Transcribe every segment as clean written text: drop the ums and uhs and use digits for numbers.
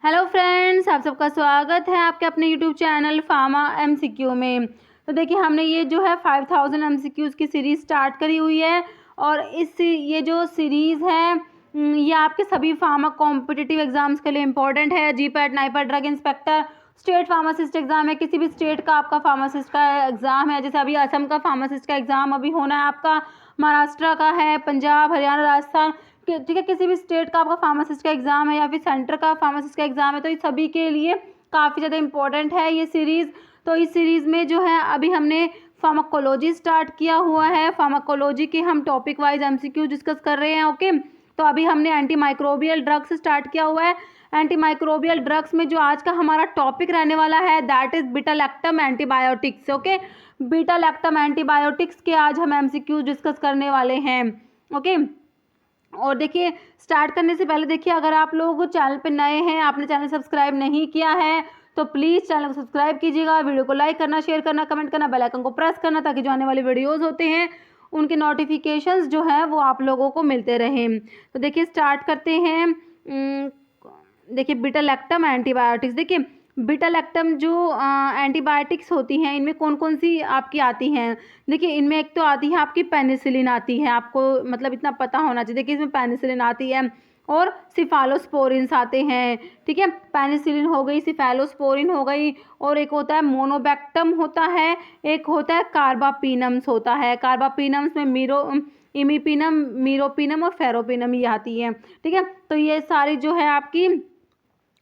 Hello friends, आप सबका स्वागत है आपके अपने यूट्यूब चैनल फार्मा एमसीक्यू में। तो देखिए, हमने ये जो है 5000 एमसीक्यूज़ की सीरीज़ स्टार्ट करी हुई है और ये जो सीरीज़ है ये आपके सभी फार्मा कॉम्पिटिटिव एग्जाम्स के लिए इंपॉर्टेंट है। GPAT, NIPER, drug inspector, state pharmacist exam है, किसी भी स्टेट का आपका फार्मासिस्ट का एग्जाम है। जैसे अभी असम का फार्मासिस्ट का एग्जाम अभी होना है आपका, महाराष्ट्र का है, पंजाब, हरियाणा, राजस्थान, ठीक है, किसी भी स्टेट का आपका फार्मासिस्ट का एग्जाम है या फिर सेंटर का फार्मासिस्ट का एग्जाम है, तो इस सभी के लिए काफ़ी ज़्यादा इंपॉर्टेंट है ये सीरीज़। तो इस सीरीज़ में जो है अभी हमने फार्माकोलॉजी स्टार्ट किया हुआ है। फार्माकोलॉजी के हम टॉपिक वाइज एमसीक्यू डिस्कस कर रहे हैं। ओके, तो अभी हमने एंटी माइक्रोबियल ड्रग्स स्टार्ट किया हुआ है। एंटी माइक्रोबियल ड्रग्स में जो आज का हमारा टॉपिक रहने वाला है that is beta lactam antibiotics. Okay, beta lactam antibiotics के आज हम एमसीक्यू डिस्कस करने वाले हैं। ओके, और देखिए, स्टार्ट करने से पहले देखिए, अगर आप लोग चैनल पे नए हैं, आपने चैनल सब्सक्राइब नहीं किया है तो प्लीज़ चैनल को सब्सक्राइब कीजिएगा, वीडियो को लाइक करना, शेयर करना, कमेंट करना, बेल आइकन को प्रेस करना, ताकि जो आने वाले वीडियोस होते हैं उनके नोटिफिकेशंस जो है वो आप लोगों को मिलते रहें। तो देखिए, स्टार्ट करते हैं। देखिए, बीटा लैक्टम एंटीबायोटिक्स। देखिए, बीटा लैक्टम जो एंटीबायोटिक्स होती हैं, इनमें कौन कौन सी आपकी आती हैं। देखिए, इनमें एक तो आती है आपकी पेनिसिलिन आती है, आपको मतलब इतना पता होना चाहिए। देखिए, इसमें पेनिसिलिन आती है और सिफालोस्पोरिन्स आते हैं। ठीक है, पेनिसिलिन हो गई, सिफालोस्पोरिन हो गई, और एक होता है मोनोबैक्टम होता है, एक होता है कार्बापीनम्स होता है। कार्बापीनम्स में इमीपिनम, मीरोपिनम और फेरोपिनम ये आती है। ठीक है, तो ये सारी जो है आपकी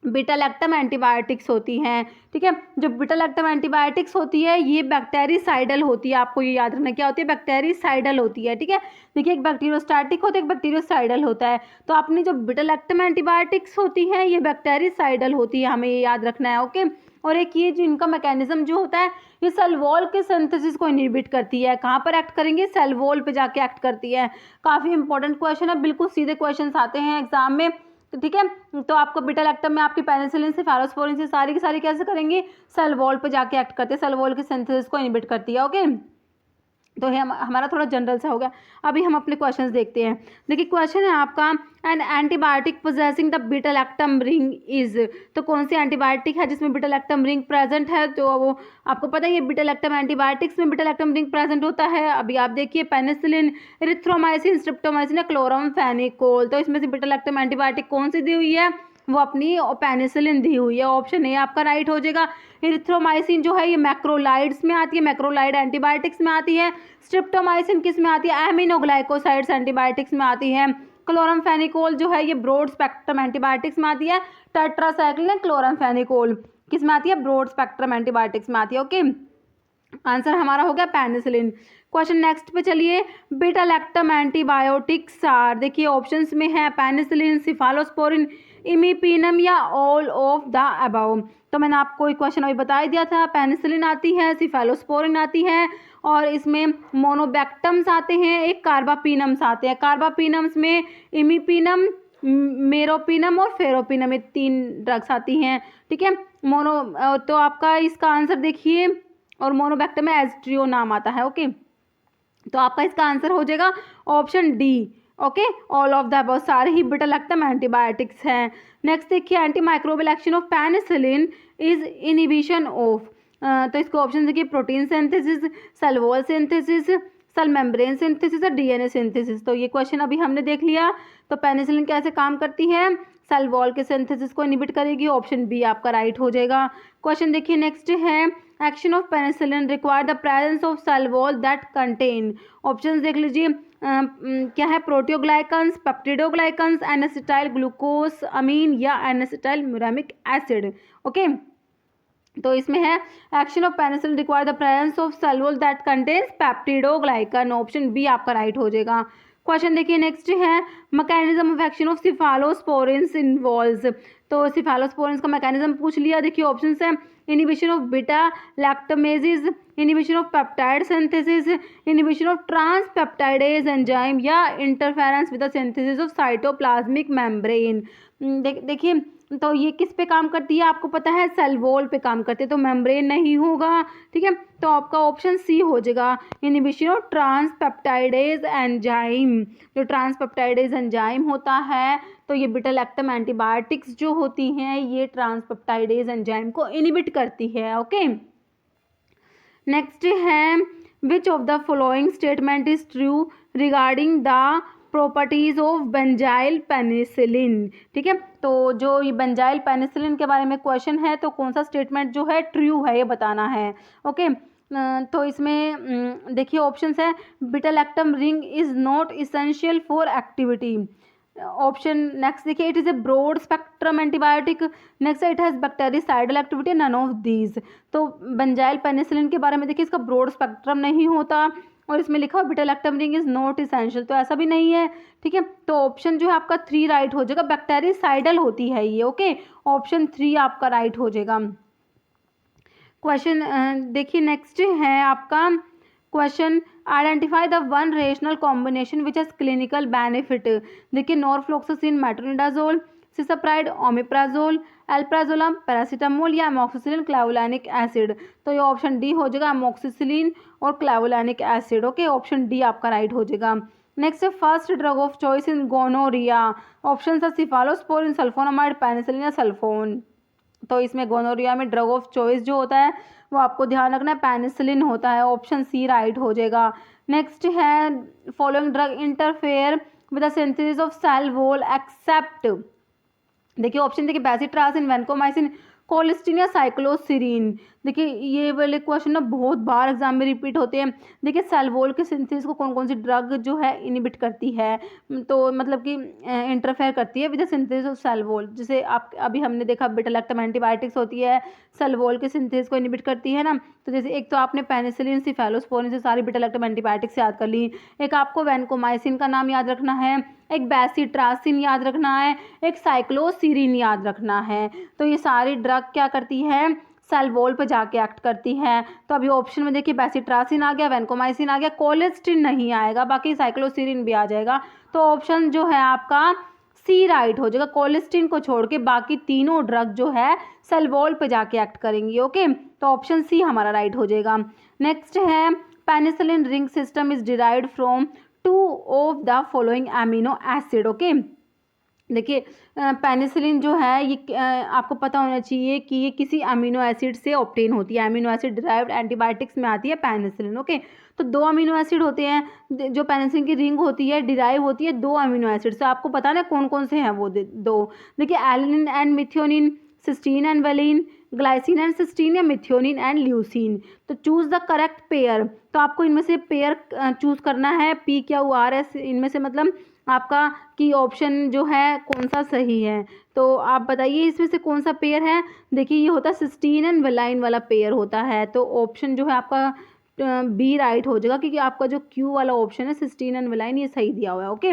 बीटा लैक्टम एंटीबायोटिक्स होती हैं। ठीक है, जो बीटा लैक्टम एंटीबायोटिक्स होती है ये बैक्टीरिसाइडल होती है। आपको ये याद रखना क्या होती है, बैक्टीरिसाइडल होती है। ठीक है, देखिए, एक बैक्टीरियोस्टैटिक होता है, एक बैक्टीरियोसाइडल होता है। तो अपनी जो बीटा लैक्टम एंटीबायोटिक्स होती है ये बैक्टीरिसाइडल होती है, हमें ये याद रखना है। ओके, और एक ये जो इनका मैकेनिज्म जो होता है, ये सेल वॉल के सिंथेसिस को इनहिबिट करती है। कहाँ पर एक्ट करेंगे, सेल वॉल पे जाके एक्ट करती है। काफ़ी इंपॉर्टेंट क्वेश्चन है, बिल्कुल सीधे क्वेश्चन आते हैं एग्जाम में। तो ठीक है, तो आपको बीटा लैक्टम में आपकी पेनिसिलिन से, फेलोस्पोरिन से सारी की सारी कैसे करेंगे, सेल वॉल पे जाके एक्ट करते हैं, सेल वॉल के सिंथेसिस को इनहिबिट करती है। ओके, तो ये हमारा थोड़ा जनरल सा हो गया। अभी हम अपने क्वेश्चंस देखते हैं। देखिए, क्वेश्चन है आपका, an antibiotic possessing the beta lactam ring is. तो कौन सी एंटीबायोटिक है जिसमें बीटा लैक्टम रिंग प्रेजेंट है। तो वो आपको पता है, ये बीटा लैक्टम एंटीबायोटिक्स में बीटा लैक्टम रिंग प्रेजेंट होता है। अभी आप देखिए, पेनिसिलिन, इरिथ्रोमाइसिन, स्ट्रिप्टोमाइसिन या क्लोरामफेनिकोल। तो इसमें से बीटा लैक्टम एंटीबायोटिक कौन सी दी हुई है, वो अपनी पेनिसिलिन दी हुई है। ऑप्शन ए आपका राइट हो जाएगा। इरिथ्रोमाइसिन जो है ये मैक्रोलाइड्स में आती है, मैक्रोलाइड एंटीबायोटिक्स में आती है। स्ट्रिप्टोमाइसिन किस में आती है, एमिनोग्लाइकोसाइड्स एंटीबायोटिक्स में आती है। क्लोरामफेनिकोल जो है ये ब्रॉड स्पेक्ट्रम एंटीबायोटिक्स में आती है। टेट्रासाइक्लिन क्लोरामफेनिकोल किस में आती है, ब्रॉड स्पेक्ट्रम एंटीबायोटिक्स में आती है। ओके, आंसर हमारा हो गया पेनिसिलिन। क्वेश्चन नेक्स्ट पे चलिए, बीटा लैक्टम एंटीबायोटिक्स आर। देखिए, ऑप्शंस में है पेनिसिलिन, सिफालोस्पोरिन, इमीपिनम या ऑल ऑफ द अबव। तो मैंने आपको एक क्वेश्चन अभी बता ही दिया था, पेनिसिलिन आती है, सिफालोस्पोरिन आती है, और इसमें मोनोबैक्टम्स आते हैं, एक कार्बापीनम्स आते हैं। कार्बापीनम्स में इमीपिनम, मेरोपिनम और फेरोपिनम, ये 3 ड्रग्स आती हैं। ठीक है, तो आपका इसका आंसर देखिए, और मोनोबैक्टम में एस्ट्रियो नाम आता है। ओके, तो आपका इसका आंसर हो जाएगा option D. Okay, all of the above, सारे ही बीटा लैक्टम एंटीबायोटिक्स हैं। नेक्स्ट देखिए, anti microbial action of penicillin is inhibition of. तो इसको ऑप्शन देखिए, protein synthesis, cell wall synthesis, cell membrane synthesis और डीएनए सिंथेसिस। तो ये क्वेश्चन अभी हमने देख लिया। तो पेनिसिलिन कैसे काम करती है, सेल वॉल के सिंथेसिस को इनहिबिट करेगी। ऑप्शन बी आपका राइट हो जाएगा। क्वेश्चन देखिए, नेक्स्ट है, action of penicillin require the presence of cell wall that contain. Options देख लीजिए, क्या है, प्रोटियोग्लाइकन्स, पेप्टिडोग्लाइकन्स, एनएसिटाइल ग्लूकोस अमीन या एनएसिटाइल म्यूरामिक एसिड। ओके, तो इसमें है, action of penicillin require the presence of cell wall that contains peptidoglycan. Option B आपका right हो जाएगा। क्वेश्चन देखिए, नेक्स्ट है, mechanism of action of cephalosporins involves. तो सिफालोस्पोरिन्स का मैकेनिज्म पूछ लिया। देखिए, ऑप्शंस है, inhibition of beta lactamases, inhibition of peptide synthesis, inhibition of transpeptidase enzyme या interference with the synthesis of cytoplasmic membrane. देखिए, तो ये किस पे काम करती है, आपको पता है, सेल वॉल पे काम करती है, तो मेम्ब्रेन नहीं होगा। ठीक है, तो आपका ऑप्शन सी हो जाएगा, इनहिबिशन ऑफ ट्रांसपेप्टाइडेज एंजाइम। जो ट्रांसपेप्टाइडेज एंजाइम होता है, तो ये बीटा लैक्टम एंटीबायोटिक्स जो होती हैं ये ट्रांसपेप्टाइडेज एंजाइम को इनिबिट करती है। ओके, नेक्स्ट है which of the following statement is true regarding the properties of benzyl penicillin. ठीक है, तो जो ये बेंजाइल पेनिसिलिन के बारे में क्वेश्चन है, तो कौन सा स्टेटमेंट जो है ट्रू है ये बताना है। ओके, तो इसमें देखिए ऑप्शंस है, beta lactam ring is not essential for activity. Option next देखिए, it is a broad spectrum antibiotic. Next it has bactericidal activity, none of these. तो बेंजाइल पेनिसिलिन के बारे में देखिए इसका ब्रॉड स्पेक्ट्रम नहीं होता, और इसमें लिखा हुआ beta lactam ring is not essential, तो ऐसा भी नहीं है। ठीक है, तो ऑप्शन जो है आपका 3 राइट हो जाएगा, बैक्टीरिसाइडल होती है ये। ओके, ऑप्शन 3 आपका राइट हो जाएगा। क्वेश्चन देखिए नेक्स्ट है आपका question, identify the one rational combination which has clinical benefit. देखिए norfloxacin, metronidazole, cisapride, omeprazole, alprazolam, paracetamol या अमोक्सिसिलिन क्लावुलानिक एसिड। तो ये ऑप्शन डी हो जाएगा, अमोक्सिसिलिन और clavulanic acid. Okay, option D आपका राइट हो जाएगा। नेक्स्ट है first drug of choice in gonorrhoea. Option है सिफालोस्पोरिन, सल्फोनामाइड, पेनिसिलिन या सल्फोन। तो इसमें गोनोरिया में ड्रग ऑफ चॉइस जो होता है वो आपको ध्यान रखना है पेनिसिलिन होता है, ऑप्शन सी राइट हो जाएगा। नेक्स्ट है following drug interfere with the synthesis of cell wall except. देखिए ऑप्शन देखिए, बेसिट्रासिन, वैनकोमाइसिन, कोलिस्टिन या साइक्लोसिरीन। देखिए ये वाले क्वेश्चन ना बहुत बार एग्जाम में रिपीट होते हैं। देखिए सेल वॉल के सिंथेसिस को कौन कौन सी ड्रग जो है इनिबिट करती है, तो मतलब कि इंटरफेयर करती है with the synthesis of cell wall. जैसे आप अभी हमने देखा बीटा लैक्टम एंटीबायोटिक्स होती है, सेल वॉल के सिंथेसिस को इनिबिट करती है ना। तो जैसे एक तो आपने पेनिसिलिन, सिफेलोस्पोरिन से सारी बीटा लैक्टम एंटीबायोटिक्स याद कर ली, एक आपको वैनकोमाइसिन का नाम याद रखना है, एक बेसिट्रासिन याद रखना है, एक साइक्लोसिरीन याद रखना है। तो ये सारी ड्रग क्या करती है, सेल वॉल पे जाके एक्ट करती है। तो अभी ऑप्शन में देखिए बेसिट्रासिन आ गया, वैनकोमाइसिन आ गया, कोलिस्टिन नहीं आएगा, बाकी साइक्लोसिरीन भी आ जाएगा। तो ऑप्शन जो है आपका सी राइट हो जाएगा, कोलिस्टिन को छोड़ के बाकी तीनों ड्रग जो है सेल वॉल पे जाके एक्ट करेंगी। ओके, तो ऑप्शन सी हमारा राइट हो जाएगा। नेक्स्ट है penicillin ring system is derived from 2 of the following amino acid. Okay, देखिए पेनिसिलिन जो है ये आपको पता होना चाहिए कि ये किसी अमीनो एसिड से ऑब्टेन होती है। अमीनो एसिड डिराइव्ड एंटीबायोटिक्स में आती है पेनिसिलिन। ओके, तो 2 अमीनो एसिड होते हैं, जो पेनिसिलिन की रिंग होती है डिराइव होती है 2 अमीनो एसिड से। आपको पता ना कौन कौन से हैं वो 2। देखिए alanine and methionine, cysteine and valine, glycine and cysteine या मिथियोनिन एंड ल्यूसीन। तो चूज द करेक्ट पेयर। तो आपको इनमें से पेयर चूज करना है, PQRS इनमें से, मतलब आपका की ऑप्शन जो है कौन सा सही है। तो आप बताइए इसमें से कौन सा पेयर है। देखिए ये होता है सिस्टीन एंड वेलाइन वाला पेयर होता है, तो ऑप्शन जो है आपका बी राइट हो जाएगा, क्योंकि आपका जो क्यू वाला ऑप्शन है सिस्टीन एंड वेलाइन ये सही दिया हुआ है। ओके,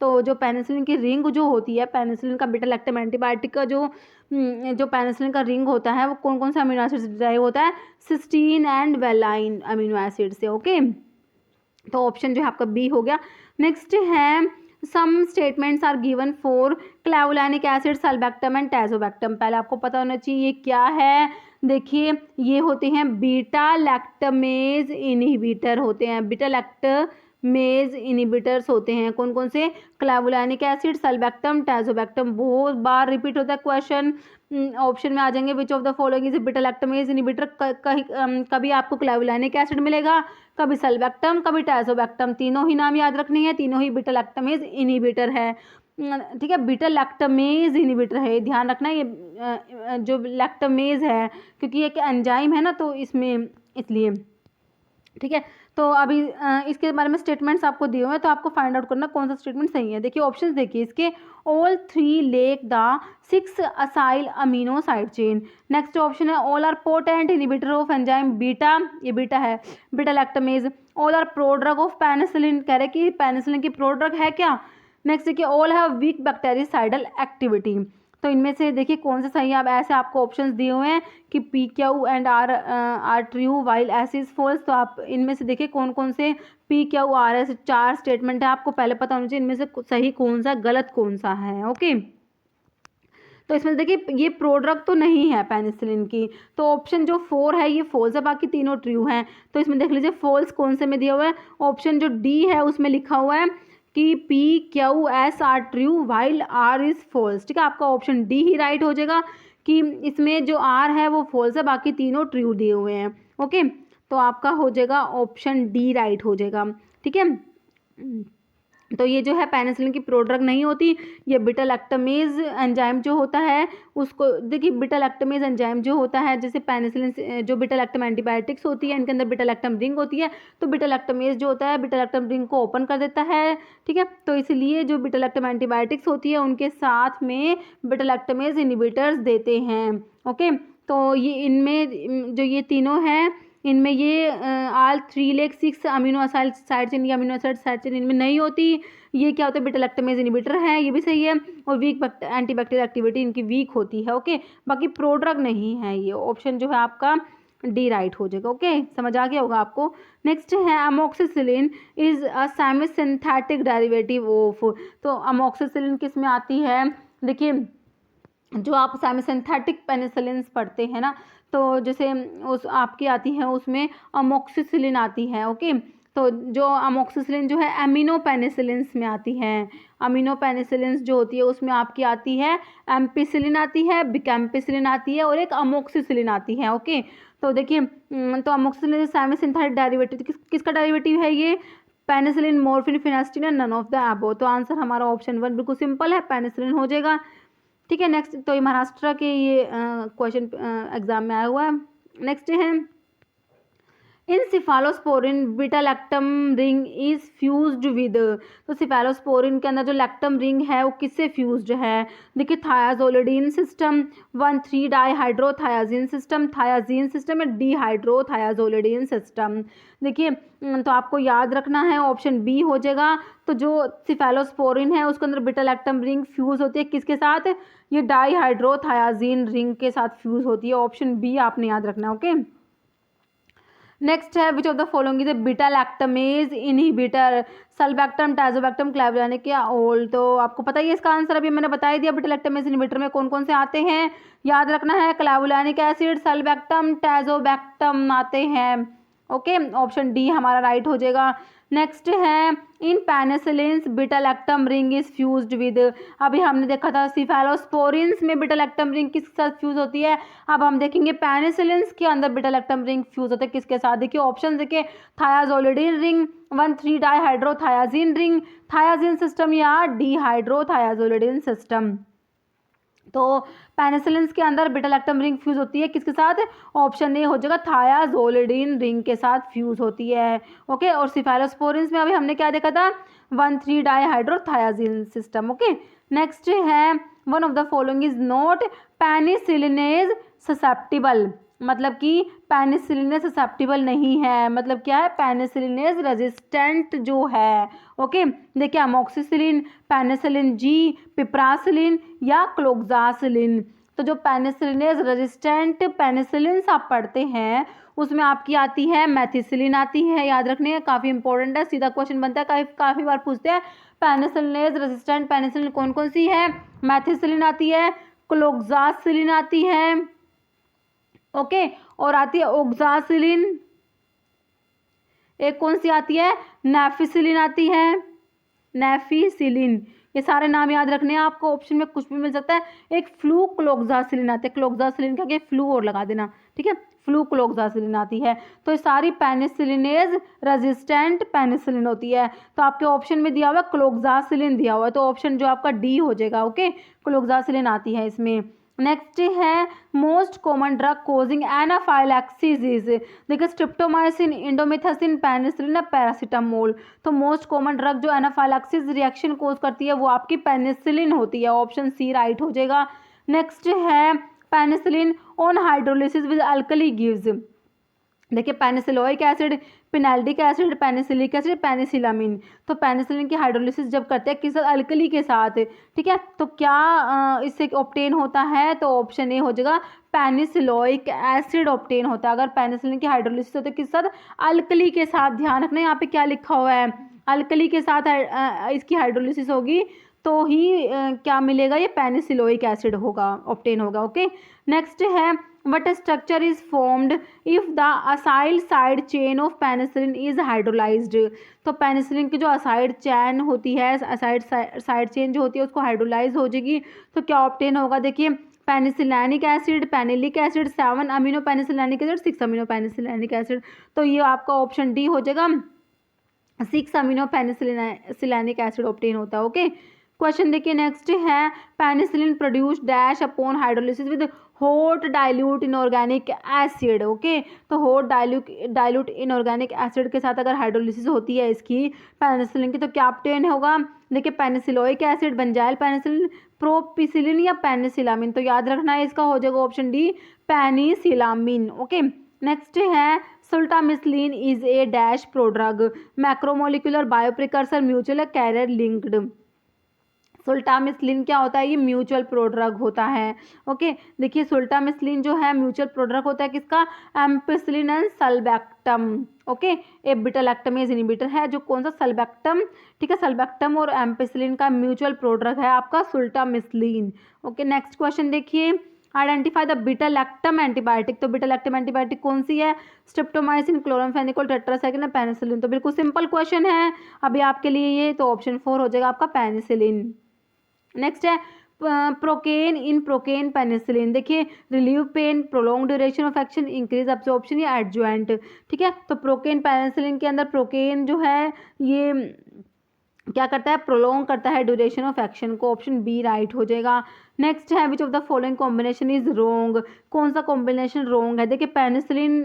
तो जो पेनिसिलिन की रिंग जो होती है, पेनिसिलिन का बीटा लैक्टम एंटीबायोटिक का जो पेनिसिलिन का रिंग होता है वो कौन कौन सा अमीनो एसिड से ड्राइव होता है, cysteine and valine amino acid से। ओके, तो ऑप्शन जो है आपका बी हो गया। नेक्स्ट है some statements are given for clavulanic acid, sulbactam and tazobactam. पहले आपको पता होना चाहिए ये क्या है। देखिए ये होते हैं बीटा लैक्टमेज इनहिबिटर होते हैं, बीटा लैक्टमेज इनहिबिटर्स होते हैं। कौन कौन से, क्लावुलानिक एसिड, सल्बेक्टम, टैजोबेक्टम। बहुत बार रिपीट होता है क्वेश्चन, ऑप्शन में आ जाएंगे विच of the following is beta lactamase inhibitor. कभी आपको क्लावुलानिक एसिड मिलेगा, कभी सल्बेक्टम, कभी टैजोबेक्टम। तीनों ही नाम याद रखनी है, तीनों ही बीटा लैक्टमेज इनहिबिटर है। ठीक है, बीटा लैक्टमेज इनहिबिटर है, ये ध्यान रखना। ये जो लैक्टमेज है क्योंकि एक एंजाइम है ना, तो इसमें इसलिए। ठीक है, तो अभी इसके बारे में स्टेटमेंट्स आपको दिए हुए हैं, तो आपको फाइंड आउट करना कौन सा स्टेटमेंट सही है। देखिए ऑप्शंस देखिए इसके, all 3 lack the 6 acyl amino side chain. Next option है all are potent inhibitor of enzyme beta, ये बीटा है, beta lactamase. All are prodrug of penicillin, कह रहे कि पेनिसिलिन की प्रोड्रग है क्या। नेक्स्ट देखिए all have week bactericidal activity. तो इनमें से देखिए कौन सा सही है। अब ऐसे आपको ऑप्शंस दिए हुए हैं कि PQ and R true while S is false. तो आप इनमें से देखिए कौन कौन से PQRS 4 स्टेटमेंट है, आपको पहले पता होना चाहिए इनमें से सही कौन सा गलत कौन सा है। ओके, तो इसमें देखिए ये प्रोड्रग तो नहीं है पेनिसिलिन की, तो ऑप्शन जो 4 है ये फॉल्स है, बाकी तीनों ट्रू हैं। तो इसमें देख लीजिए फॉल्स कौन से में दिया हुआ है, ऑप्शन जो डी है उसमें लिखा हुआ है कि P, Q, S are true while R is false. ठीक है, आपका ऑप्शन डी ही राइट हो जाएगा कि इसमें जो R है वो फॉल्स है, बाकी तीनों ट्रू दिए हुए हैं। ओके, तो आपका हो जाएगा ऑप्शन डी राइट हो जाएगा। ठीक है, तो ये जो है पेनिसिलिन की प्रोड्रग नहीं होती, ये बीटा लैक्टामेज एंजाइम जो होता है उसको देखिए, बीटा लैक्टामेज एंजाइम जो होता है, जैसे पेनिसिलिन जो बीटा लैक्टम एंटीबायोटिक्स होती है इनके अंदर बीटा लैक्टम रिंग होती है, तो बीटा लैक्टामेज जो होता है बीटा लैक्टम रिंग को ओपन कर देता है। ठीक है, तो इसलिए जो बीटा लैक्टम एंटीबायोटिक्स होती है उनके साथ में बीटा लैक्टामेज इनहिबिटर्स देते हैं। ओके, तो ये इनमें जो ये तीनों हैं इनमें ये आल 3 अमीनो एसिड साइड चेन या अमीनो एसिड साइड चेन इनमें नहीं होती। ये क्या होता है, बीटा लैक्टामेज इनहिबिटर है, ये भी सही है। और वीक एंटीबैक्टीरियल एक्टिविटी इनकी वीक होती है। ओके, बाकी प्रोड्रग नहीं है, ये ऑप्शन जो है आपका डी राइट हो जाएगा। ओके, समझ आ गया होगा आपको। नेक्स्ट है amoxicillin is a semi synthetic derivative of. तो अमोक्सिसिलिन किस में आती है, देखिए जो आप सेमी सिंथेटिक पेनिसिलिन पढ़ते हैं ना, तो जैसे उस आपकी आती है उसमें अमोक्सिसिलिन आती है। ओके, तो जो अमोक्सिसिलिन जो है एमिनो पेनिसिलिन्स में आती है। अमीनो पेनिसिलिन्स जो होती है उसमें आपकी आती है एम्पिसिलिन आती है, बिकैम्पिसिलिन आती है और एक अमोक्सिसिलिन आती है। ओके, तो देखिए तो अमोक्सिसिलिन सेमी सिंथेटिक डेरिवेटिव किसका डेरिवेटिव है, ये पेनिसिलिन, मॉर्फिन, फिनास्टिन या नन ऑफ द अबव। तो आंसर हमारा ऑप्शन 1 बिल्कुल सिंपल है, पेनिसिलिन हो जाएगा। ठीक है, नेक्स्ट तो ये महाराष्ट्र के ये क्वेश्चन एग्जाम में आया हुआ है। नेक्स्ट है in cephalosporin beta lactam ring is fused with. तो सिफालोस्पोरिन के अंदर जो लैक्टम रिंग है वो किससे फ्यूज्ड है, देखिए थायाजोलिडीन सिस्टम, 1,3 डाईहाइड्रोथायाजीन सिस्टम, थायाजीन सिस्टम या डीहाइड्रोथायाजोलिडीन सिस्टम। देखिए तो आपको याद रखना है ऑप्शन बी हो जाएगा। तो जो सिफालोस्पोरिन है उसके अंदर बीटा लैक्टम रिंग फ्यूज होती है किसके साथ, ये डाईहाइड्रोथायाजीन रिंग के साथ फ्यूज होती है। ऑप्शन बी आपने याद रखना है। ओके, नेक्स्ट है which of the following is beta lactamase inhibitor, sulbactam, tazobactam, clavulanic या ओल। तो आपको पता ही है इसका आंसर, अभी मैंने बता ही दिया। बीटा लैक्टामेज इनहिबिटर में कौन कौन से आते हैं, याद रखना है क्लैवुलानिक एसिड, सल्बैक्टम, टाइजोबैक्टम आते हैं। ओके, ऑप्शन डी हमारा राइट हो जाएगा। नेक्स्ट है in penicillins beta lactam ring is fused with. अभी हमने देखा था सिफालोस्पोरिन्स में बीटा लैक्टम रिंग किसके साथ फ्यूज होती है, अब हम देखेंगे पेनिसिलिन्स के अंदर बीटा लैक्टम रिंग फ्यूज होता है किसके साथ। देखिए ऑप्शन देखिए, थायाजोलिडीन रिंग, 1,3 डाईहाइड्रोथायाजीन रिंग, थायाजीन सिस्टम या डीहाइड्रोथायाजोलिडीन सिस्टम। तो पेनिसिलिन्स के अंदर बीटा लैक्टम रिंग फ्यूज होती है किसके साथ, ऑप्शन ए हो जाएगा थायाजोलिडीन रिंग के साथ फ्यूज होती है। ओके, और सिफालोस्पोरिन्स में अभी हमने क्या देखा था, 1,3 डाईहाइड्रोथायाजीन सिस्टम। ओके, नेक्स्ट है one of the following is not penicillinase susceptible. मतलब कि पेनिसिलिनेज ससेप्टिबल नहीं है, मतलब क्या है, पेनिसिलिनेज रेजिस्टेंट जो है। ओके, देखिए अमोक्सिसिलिन, पेनिसिलिन जी, पिप्रासिलिन या क्लोक्सासिलिन। तो जो पेनिसिलिनेज रेजिस्टेंट पेनिसिलिन्स आप पढ़ते हैं उसमें आपकी आती है मेथिसिलिन आती है, याद रखने का काफ़ी इंपॉर्टेंट है, सीधा क्वेश्चन बनता है, काफ़ी बार पूछते हैं। पेनिसिलिनेज रेजिस्टेंट पेनिसिलिन कौन कौन सी है, मेथिसिलिन आती है, क्लोक्सासिलिन आती है, ओके, और आती है ओक्सासिलिन, एक कौन सी आती है, नेफिसिलिन आती है, नेफिसिलिन। ये सारे नाम याद रखने हैं आपको, ऑप्शन में कुछ भी मिल सकता है। एक फ्लू क्लोक्सासिलिन आती है, क्लोक्सासिलिन का क्या, फ्लू और लगा देना, ठीक है, फ्लू क्लोक्सासिलिन आती है। तो ये सारी पेनिसिलिनेज रेजिस्टेंट पेनिसिलिन होती है। तो आपके ऑप्शन में दिया हुआ क्लोक्सासिलिन दिया हुआ है, तो ऑप्शन जो आपका डी हो जाएगा। ओके, क्लोक्सासिलिन आती है इसमें। नेक्स्ट है most common drug causing anaphylaxis is, देखिए स्ट्रिप्टोमाइसिन, इंडोमिथासिन, पेनिसिलिन या पैरासीटामोल। तो मोस्ट कॉमन ड्रग जो एनाफाइलैक्सिस रिएक्शन कोज करती है वो आपकी पेनिसिलिन होती है, ऑप्शन सी राइट हो जाएगा। नेक्स्ट है penicillin on hydrolysis with alkali gives, देखिए पेनिसिलोइक एसिड, पिनाल्डिक एसिड, पेनिसिलिक एसिड, पेनिसिलामिन। तो पेनिसिलिन की हाइड्रोलिसिस जब करते हैं किस अल्कली के साथ, ठीक है, तो क्या इससे ऑब्टेन होता है, तो ऑप्शन ए हो जाएगा पेनिसिलोइक एसिड ऑब्टेन होता है। अगर पेनिसिलिन की हाइड्रोलिसिस होती है किस साथ, अल्कली के साथ। ध्यान रखना यहाँ पे क्या लिखा हुआ है, अल्कली के साथ इसकी हाइड्रोलिसिस होगी तो ही क्या मिलेगा, ये पेनिसिलोइक एसिड होगा, ऑब्टेन होगा। ओके, नेक्स्ट है what structure is formed if the acyl side chain of penicillin is hydrolysed. तो पेनिसिलिन की जो असाइड चैन होती है, असाइड साइड चेन जो होती है उसको हाइड्रोलाइज हो जाएगी तो क्या ऑब्टेन होगा, देखिए penicillanic acid, penillic acid, 7 amino penicillanic acid, 6 amino penicillanic acid. तो ये आपका ऑप्शन डी हो जाएगा, 6 अमीनो पेनिसिलिक एसिड ऑब्टेन होता है। ओके, क्वेश्चन देखिए नेक्स्ट है penicillin produce dash upon hydrolysis with hot dilute inorganic acid. Okay, तो हॉट डाइल्यूट इनऑर्गेनिक एसिड के साथ अगर हाइड्रोलिसिस होती है इसकी पेनिसिलिन की तो क्या ऑब्टेन होगा, देखिए penicilloic acid, benzyl penicillin, propicillin या पेनिसिलामिन। तो याद रखना है इसका हो जाएगा option D penicillamine. Okay, next है sultamicillin is a dash prodrug, macromolecular, bioprecursor, mutual, carrier linked. Sultamicillin क्या होता है, ये म्यूचुअल प्रोड्रग होता है। ओके, देखिए सुल्टामिसलिन जो है म्यूचुअल प्रोड्रग होता है किसका, ampicillin and sulbactam. Okay, A beta lactamase inhibitor है जो कौन सा, सल्बैक्टम। ठीक है, सल्बैक्टम और एम्पिसिलिन का म्यूचुअल प्रोड्रग है आपका सुल्टामिसलिन। ओके, नेक्स्ट क्वेश्चन देखिए identify the beta lactam antibiotic. तो बीटा लैक्टम एंटीबायोटिक कौन सी है, स्ट्रेप्टोमाइसिन, क्लोरामफेनिकोल, टेट्रासाइक्लिन, पेनिसिलिन। तो बिल्कुल सिंपल क्वेश्चन है अभी आपके लिए ये, तो ऑप्शन 4 हो जाएगा आपका पेनिसिलिन। नेक्स्ट है प्रोकेन इन प्रोकेन पेनिसिलिन, देखिए relieve pain, prolong duration of action, increase absorption या एडजुएंट। ठीक है, तो प्रोकेन पेनिसिलिन के अंदर प्रोकेन जो है ये क्या करता है, प्रोलॉन्ग करता है ड्यूरेशन ऑफ एक्शन को, ऑप्शन बी राइट हो जाएगा। नेक्स्ट है which of the following combination is wrong, कौन सा कॉम्बिनेशन रोंग है, देखिए पेनिसिलिन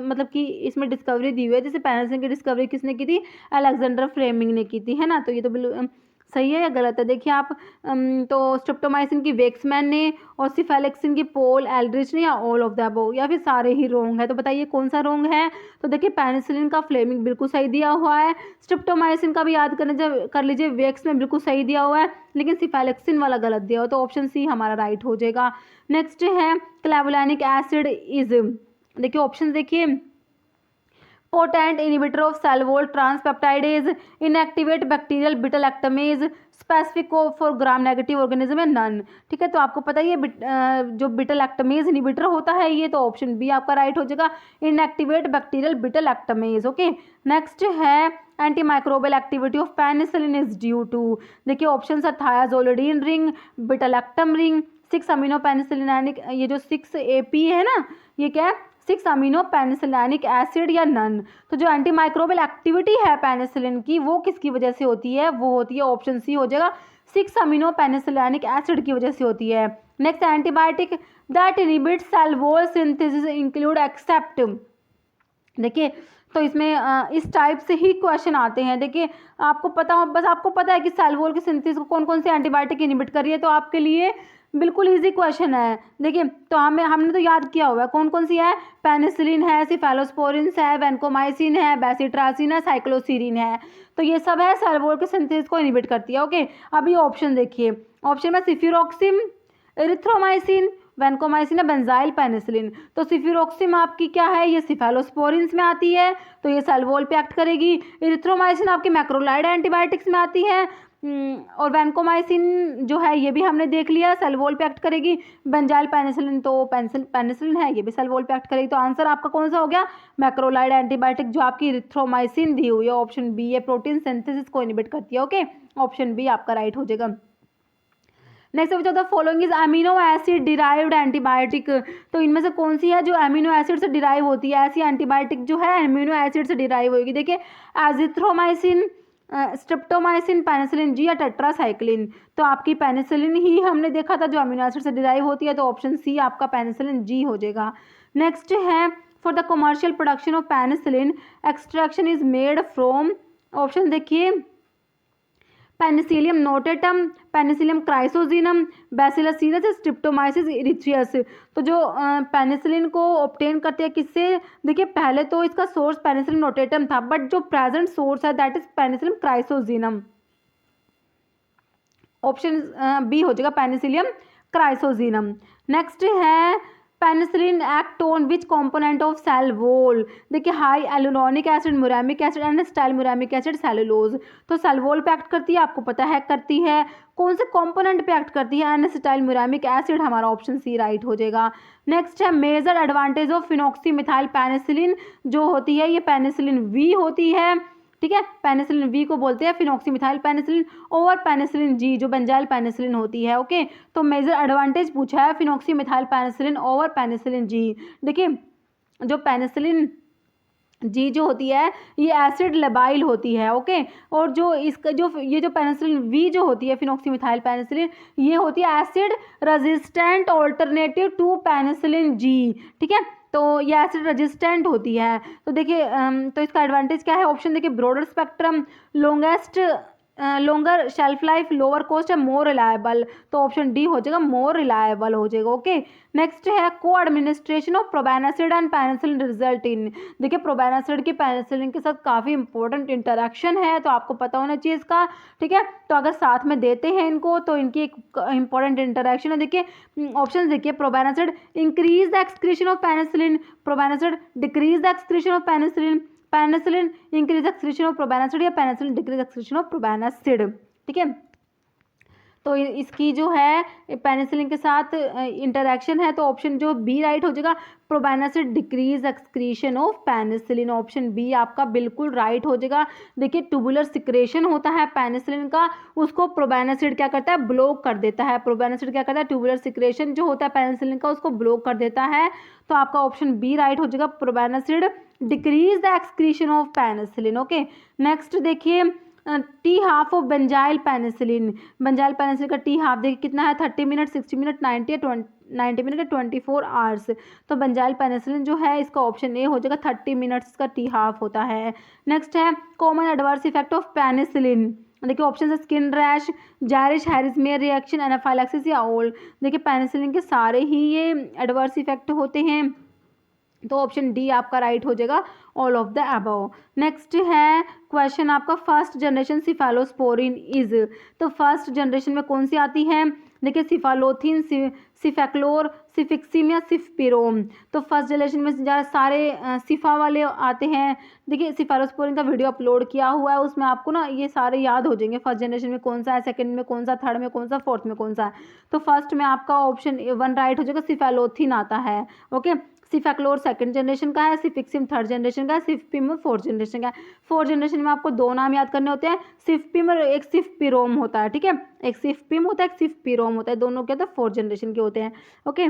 मतलब कि इसमें डिस्कवरी दी हुई है, जैसे पेनिसिलिन की डिस्कवरी किसने की थी, अलेक्जेंडर फ्लेमिंग ने की थी, है ना। तो ये तो बिल्कुल सही है या गलत है, देखिए आप तो स्ट्रेप्टोमाइसिन की वेक्समैन ने और सिफेलेक्सिन की पोल एल्ड्रिच ने, या ऑल ऑफ द अबव, या फिर सारे ही रोंग है। तो बताइए कौन सा रोंग है, तो देखिए पेनिसिलिन का फ्लेमिंग बिल्कुल सही दिया हुआ है, स्ट्रेप्टोमाइसिन का भी याद कर लीजिए, वेक्स में बिल्कुल सही दिया हुआ है, लेकिन सिफेलेक्सिन वाला गलत दिया हुआ, तो ऑप्शन सी हमारा राइट हो जाएगा। नेक्स्ट है क्लेवुलानिक एसिड इज, देखिए ऑप्शन देखिए, potent inhibitor of cell wall transpeptidase, inactivate bacterial beta lactamase, specific for gram negative organism है नन। ठीक है, तो आपको पता है ये जो बीटा लैक्टमेज इनहिबिटर होता है ये, तो ऑप्शन बी आपका राइट हो जाएगा, inactivate bacterial beta lactamase. Okay, next है anti microbial activity of penicillin is due to, देखिए ऑप्शन है thiazolidine ring, beta lactam ring, 6 amino penicillanic, ये जो 6 AP है ना, ये क्या है, 6 अमीनो पेनिसिलिनिक एसिड या नन। तो जो एंटी माइक्रोबियल एक्टिविटी है पेनिसिलिन की वो किसकी वजह से होती है, वो होती है ऑप्शन सी हो जाएगा, 6 अमीनो पेनिसिलिनिक एसिड की वजह से होती है। Next antibiotic that inhibit cell wall synthesis include except, देखिए तो इसमें इस टाइप से ही क्वेश्चन आते हैं। देखिए आपको पता है कि सेल वॉल की सिंथेसिस को कौन कौन से एंटीबायोटिक इनहिबिट कर रही है, तो आपके लिए बिल्कुल इजी क्वेश्चन है। देखिए तो हमने तो याद किया हुआ है कौन कौन सी है, पेनिसिलिन है, सिफेलोस्पोरिन है, वैनकोमाइसिन है, बेसिट्रासिन है, साइक्लोसीरिन है। तो ये सब है सेल वॉल के सिंथेसिस को इनहिबिट करती है। ओके, अभी ऑप्शन देखिए, ऑप्शन में सिफिरोक्सिम, एरिथ्रोमाइसिन, वैनकोमाइसिन या बेंजाइल पेनिसिलिन। तो सिफिरोक्सिम आपकी क्या है, ये सिफेलोस्पोरिन्स में आती है, तो ये सेल वॉल पे एक्ट करेगी। एरिथ्रोमाइसिन आपकी मैक्रोलाइड एंटीबायोटिक्स में आती है, और वैनकोमाइसिन जो है ये भी हमने देख लिया सेल वॉल पे एक्ट करेगी। बेंजाइल पेनिसिलिन तो पेनिसिलिन है, ये भी सेल वॉल पे एक्ट करेगी। तो आंसर आपका कौन सा हो गया, मैक्रोलाइड एंटीबायोटिक जो आपकी एरिथ्रोमाइसिन दी हुई है, ऑप्शन बी, ये प्रोटीन सिंथेसिस को इनहिबिट करती है। ओके, ऑप्शन बी आपका राइट हो जाएगा। Next which of the following is amino acid derived antibiotic, तो इनमें से कौन सी है जो अमीनो एसिड से डिराइव होती है, ऐसी एंटीबायोटिक जो है अमीनो एसिड से डिराइव होगी। देखिए एजिथ्रोमाइसिन, स्ट्रेप्टोमाइसिन, पेनिसिलिन जी या टेट्रासाइक्लिन। तो आपकी पेनिसिलिन ही हमने देखा था जो अमीनो एसिड से डिराइव होती है, तो ऑप्शन सी आपका पेनिसिलिन जी हो जाएगा। नेक्स्ट है for the commercial production of penicillin extraction is made from, option देखिए, penicillium notatum, penicillium chrysogenum, bacillus cereus, streptomyces erythreus. तो जो पेनिसिलिन को ऑब्टेन करते हैं किससे, देखिए पहले तो इसका सोर्स पेनिसिलियम नोटेटम था, बट जो प्रेजेंट सोर्स है that is penicillium chrysogenum, option B हो जाएगा पेनिसिलियम क्राइसोजिनम। नेक्स्ट है penicillin act on which component of cell wall. देखिए hyaluronic acid, muramic acid and acetyl muramic acid cellulose. तो cell wall पे act करती है, आपको पता है करती है। कौन से कंपोनेंट पे एक्ट करती है? एनएसिटाइल मुरामिक एसिड, हमारा ऑप्शन सी राइट हो जाएगा। नेक्स्ट है major advantage of phenoxymethyl penicillin, जो होती है ये पेनिसिलिन वी होती है, ठीक है। पेनिसिलिन वी को बोलते हैं phenoxymethyl penicillin over penicillin G, जो बेंजाइल पेनिसिलिन होती है। ओके, तो मेजर एडवांटेज पूछा है phenoxymethyl penicillin over penicillin G. देखिए जो पेनिसिलिन जी जो होती है ये एसिड लेबाइल होती है। ओके, और जो इसका जो ये जो पेनिसिलिन वी जो होती है फिनॉक्सीमिथाइल पेनिसिलिन, ये होती है acid resistant alternative to penicillin G, ठीक है। तो ये एसिड रेजिस्टेंट होती है। तो देखिए तो इसका एडवांटेज क्या है? ऑप्शन देखिए broader spectrum, longest longer shelf life, lower cost है, मोर रिलायबल। तो ऑप्शन डी हो जाएगा, मोर रिलायबल हो जाएगा। ओके, नेक्स्ट है coadministration of probenecid and penicillin result in. देखिए प्रोबेनासिड की पेनिसिलिन के साथ काफ़ी इंपॉर्टेंट इंटरेक्शन है, तो आपको पता होना चाहिए इसका, ठीक है। तो अगर साथ में देते हैं इनको तो इनकी एक इंपॉर्टेंट इंटरेक्शन है। देखिए ऑप्शन देखिए, probenecid increase the excretion of penicillin, probenecid decrease the excretion of penicillin, penicillin increase excretion of probenecid, या penicillin decrease excretion of probenecid, ठीक है। तो इसकी जो है पेनिसिलिन के साथ इंटरेक्शन है, तो ऑप्शन जो बी राइट हो जाएगा, probenecid decrease excretion of penicillin. Option B आपका बिल्कुल राइट हो जाएगा। देखिए ट्यूबुलर सिक्रेशन होता है पेनिसिलिन का, उसको प्रोबेनासिड क्या करता है? ब्लॉक कर देता है। प्रोबेनासिड क्या करता है? ट्यूबुलर सिक्रेशन जो होता है पेनिसिलिन का उसको ब्लॉक कर देता है। तो आपका ऑप्शन बी राइट हो जाएगा, probenecid decrease the excretion of penicillin. Okay, next देखिए T half of benzyl penicillin. Benzyl penicillin का टी हाफ देखिए कितना है? 30 मिनट, 60 मिनट, 90 मिनट, 24 आवर्स। तो बेंजाइल पेनिसिलिन जो है इसका ऑप्शन ए हो जाएगा, 30 मिनट्स का टी हाफ होता है। नेक्स्ट है common adverse effect of penicillin. देखिए ऑप्शन है स्किन रैश, जायरिश हैरिस्मियर रिएक्शन, एनाफाइलैक्सिस या ऑल। देखिए पेनिसिलिन के सारे ही ये एडवर्स इफेक्ट होते हैं, तो ऑप्शन डी आपका राइट हो जाएगा, all of the above. Next है क्वेश्चन आपका फर्स्ट जनरेशन सिफेलोस्पोरिन इज। तो फर्स्ट जनरेशन में कौन सी आती है? देखिए सिफालोथिन, सिफेक्लोर, सिफिक्सिम या सिफपिरोम। तो फर्स्ट जनरेशन में ज़्यादा सारे सिफा वाले आते हैं। देखिए सिफेलोस्पोरिन का वीडियो अपलोड किया हुआ है, उसमें आपको ना ये सारे याद हो जाएंगे, फर्स्ट जनरेशन में कौन सा है, सेकंड में कौन सा, थर्ड में कौन सा, फोर्थ में कौन सा है। तो फर्स्ट में आपका ऑप्शन वन राइट हो जाएगा, सिफेलोथिन आता है। ओके, सिफेक्लोर सेकंड जनरेशन का है, सिफिक्सिम थर्ड जनरेशन का है, सिफपिम फोर्थ जनरेशन का है। फोर्थ जनरेशन में आपको दो नाम याद करने होते हैं, सिफपिम और एक सिफपिरोम होता है, ठीक है। एक सिफपिम होता है, एक सिफपिरोम होता है, दोनों क्या होता है? फोर्थ जनरेशन के होते हैं। ओके,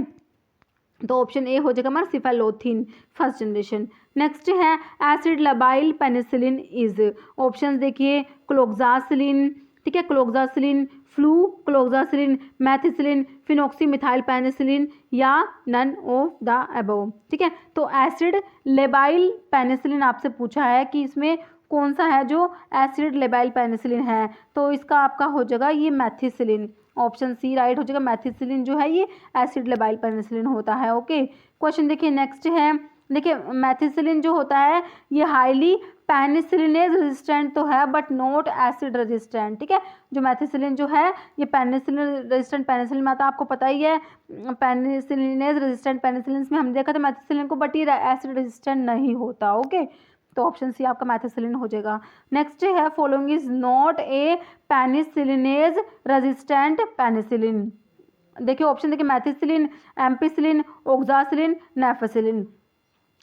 तो ऑप्शन ए हो जाएगा हमारा सिफेलोथिन फर्स्ट जनरेशन। नेक्स्ट है acid labile penicillin is. Option देखिए क्लोक्सासिलिन, ठीक है, cloxacillin, flucloxacillin, methicillin, phenoxymethyl penicillin या नन ऑफ द अबव, ठीक है। तो एसिड लेबाइल पेनिसिलिन आपसे पूछा है कि इसमें कौन सा है जो एसिड लेबाइल पेनिसिलिन है, तो इसका आपका हो जाएगा ये मैथिसिलिन। ऑप्शन सी राइट हो जाएगा, मैथिसिलिन जो है ये एसिड लेबाइल पेनिसिलिन होता है। ओके, क्वेश्चन देखिए नेक्स्ट है, देखिए मैथिसिलिन जो होता है ये हाईली पेनिसिलिनेज रेजिस्टेंट तो है बट नॉट एसिड रेजिस्टेंट, ठीक है। जो मैथिसिलिन जो है ये पेनिसिलिन रेजिस्टेंट पेनिसिलिन में आता है, आपको पता ही है। पेनिसिलिनेज रेजिस्टेंट पेनिसिलिन में हम देखा था मैथिसिलिन को, बट ये एसिड रेजिस्टेंट नहीं होता। ओके, तो ऑप्शन सी आपका मैथिसिलिन हो जाएगा। नेक्स्ट है following is not a penicillinase resistant penicillin. देखिए ऑप्शन देखिए मैथिसिलिन, एम्पिसिलिन, ओक्सासिलिन, नेफेसिलिन।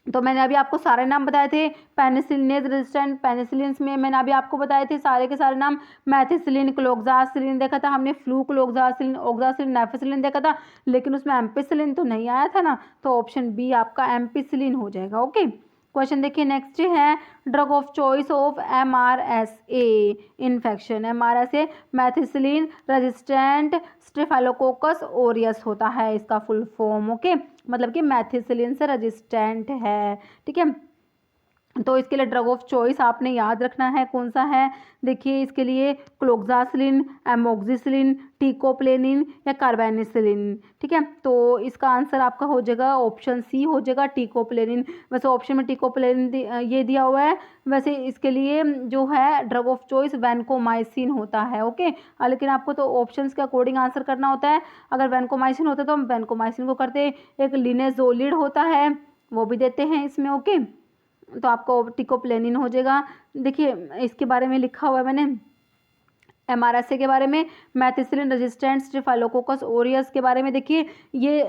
तो मैंने अभी आपको सारे नाम बताए थे पेनिसिलिनेज रेजिस्टेंट पेनिसिलिन में, मैंने अभी आपको बताए थे सारे के सारे नाम। मैथिसिलिन, क्लोक्सासिलिन देखा था हमने, फ्लू, क्लोक्सासिलिन, ओक्सासिलिन, नेफेसिलिन देखा था, लेकिन उसमें एम्पिसिलिन तो नहीं आया था ना, तो ऑप्शन बी आपका एम्पिसिलिन हो जाएगा। ओके, क्वेश्चन देखिए नेक्स्ट है drug of choice of MRSA infection. MRSA methicillin resistant staphylococcus aureus होता है इसका फुल फॉर्म। ओके, मतलब कि मैथिसिलिन से रेजिस्टेंट है, ठीक है। तो इसके लिए ड्रग ऑफ चॉइस आपने याद रखना है कौन सा है। देखिए इसके लिए क्लोक्सासिलिन, एमोक्सिसिलिन, टीकोप्लेनिन या कार्बेनिसिलिन। ठीक है, तो इसका आंसर आपका हो जाएगा ऑप्शन सी हो जाएगा टीकोप्लेनिन। वैसे ऑप्शन में टीकोप्लेनिन ये दिया हुआ है, वैसे इसके लिए जो है ड्रग ऑफ चॉइस वैनकोमाइसिन होता है। ओके, लेकिन आपको तो ऑप्शंस के अकॉर्डिंग आंसर करना होता है। अगर वैनकोमाइसिन होता तो हम वैनकोमाइसिन को करते। एक लिनेजोलिड होता है वो भी देते हैं इसमें। ओके, तो आपको टिकोप्लेनिन हो जाएगा। देखिए इसके बारे में लिखा हुआ है मैंने एमआरएसए के बारे में, मैथिसिलिन रेजिस्टेंट स्टेफाइलोकोकस ओरियस के बारे में। देखिए ये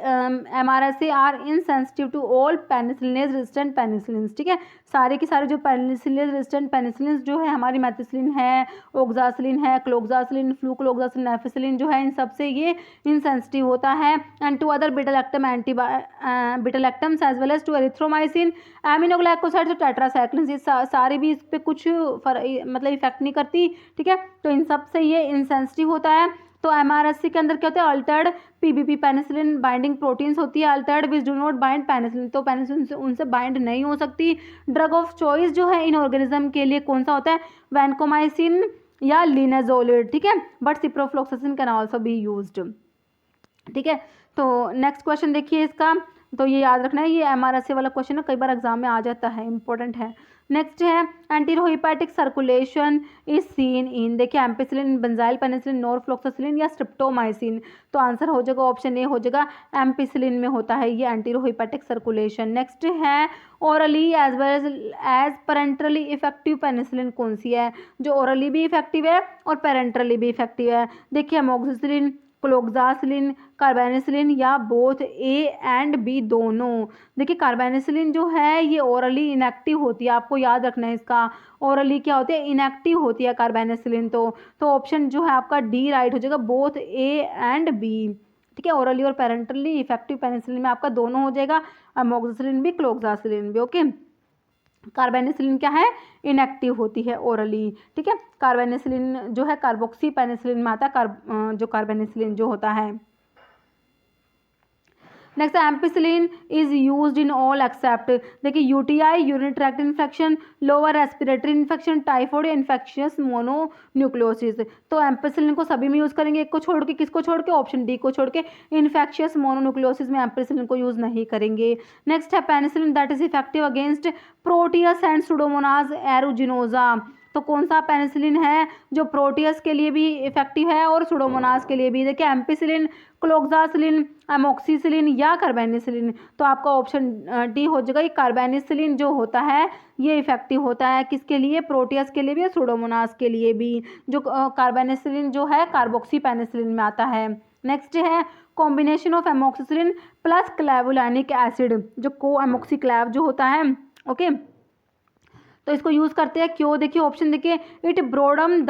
MRSA are insensitive to all penicillinase resistant penicillin. ठीक है, सारे के सारे जो पेनिसिलिनेज रेजिस्टेंट पेनिसिलिन जो है हमारी मैथिसिलिन है, ओक्सासिलिन है, क्लोक्सासिलिन, फ्लूक्लोक्सासिलिन, नेफिसिलिन जो है इन सबसे ये इनसेंसिटिव होता है। And to other beta lactam beta lactams as well as to erythromycin, aminoglycosides और टेट्रासाइक्लिन्स, ये सारे भी इस पर कुछ मतलब इफेक्ट नहीं करती। ठीक है, तो इन सब से ये इनसेंसिटिव होता है। तो एमआरएससी के अंदर क्या होता है, Altered PBP penicillin binding proteins होती है, Altered which do not bind penicillin, तो पेनिसिलिन से उनसे बाइंड नहीं हो सकती। ड्रग ऑफ चॉइस जो है इन ऑर्गेनिज्म के लिए कौन सा होता है, वैनकोमाइसिन या लिनेजोलिड। ठीक है, but ciprofloxacin can also be used. ठीक है, तो नेक्स्ट क्वेश्चन देखिए इसका, तो ये याद रखना है, ये एमआरएसए वाला क्वेश्चन है, कई बार एग्जाम में आ जाता है, इंपॉर्टेंट है। नेक्स्ट है एंटीरोहिपैटिक सर्कुलेशन इज सीन इन, देखिए एम्पिसिलिन, बेंजाइल पेनिसिलिन, नॉरफ्लोक्सासिलिन या स्ट्रिप्टोमाइसिन, तो आंसर हो जाएगा ऑप्शन ए हो जाएगा, एम्पिसिलिन में होता है ये एंटीरोहिपैटिक सर्कुलेशन। नेक्स्ट है orally as well as parenterally effective penicillin कौन सी है, जो ओरली भी इफेक्टिव है और पेरेंटरली भी इफेक्टिव है। देखिए एमोक्सिसिलिन, क्लोक्सासिलिन, कार्बेनिसिलिन या बोथ ए एंड बी दोनों। देखिए कार्बेनिसिलिन जो है ये ओरली इनएक्टिव होती है, आपको याद रखना है इसका, ओरली क्या होती है, इनएक्टिव होती है कार्बेनिसिलिन। तो ऑप्शन जो है आपका डी राइट हो जाएगा, बोथ ए एंड बी। ठीक है, ओरली और पेरेंटरली इफेक्टिव पेनिसिलिन में आपका दोनों हो जाएगा, अमोक्सिसिलिन भी क्लोक्सासिलिन भी। ओके, कार्बेनिसिलिन क्या है, इनएक्टिव होती है ओरली। ठीक है, कार्बेनिसिलिन जो है कार्बोक्सी पेनिसिलिन में आता है, जो कार्बेनिसिलिन जो होता है। Next ampicillin is used in all except, देखिए UTI, urinary tract infection, lower respiratory infection, typhoid या इन्फेक्शियस मोनोन्यूक्लियोसिस। तो एम्पिसिलिन को सभी में यूज करेंगे, एक को छोड़ के, किसको छोड़ के, ऑप्शन डी को छोड़ के, इन्फेक्शियस मोनोन्यूक्लियोसिस में एम्पिसिलिन को यूज नहीं करेंगे। नेक्स्ट है penicillin that is effective against proteus and pseudomonas aeruginosa, तो कौन सा पेनिसिलिन है जो प्रोटियस के लिए भी इफेक्टिव है और सुडोमोनास के लिए भी। देखिए एम्पिसिलिन, क्लोक्सासिलिन, एमोक्सिसिलिन या कार्बेनिसिलिन, तो आपका ऑप्शन डी हो जाएगा, ये कार्बेनिसिलिन जो होता है ये इफेक्टिव होता है, किसके लिए, प्रोटियस के लिए भी और सुडोमोनास के लिए भी। जो कार्बेनिसिलिन जो है कार्बोक्सी पेनिसिलिन में आता है। नेक्स्ट है combination of amoxicillin plus clavulanic acid, जो को एमोक्सीक्लैव जो होता है। ओके, तो इसको यूज़ करते हैं क्यों, देखिए ऑप्शन देखिए, it broaden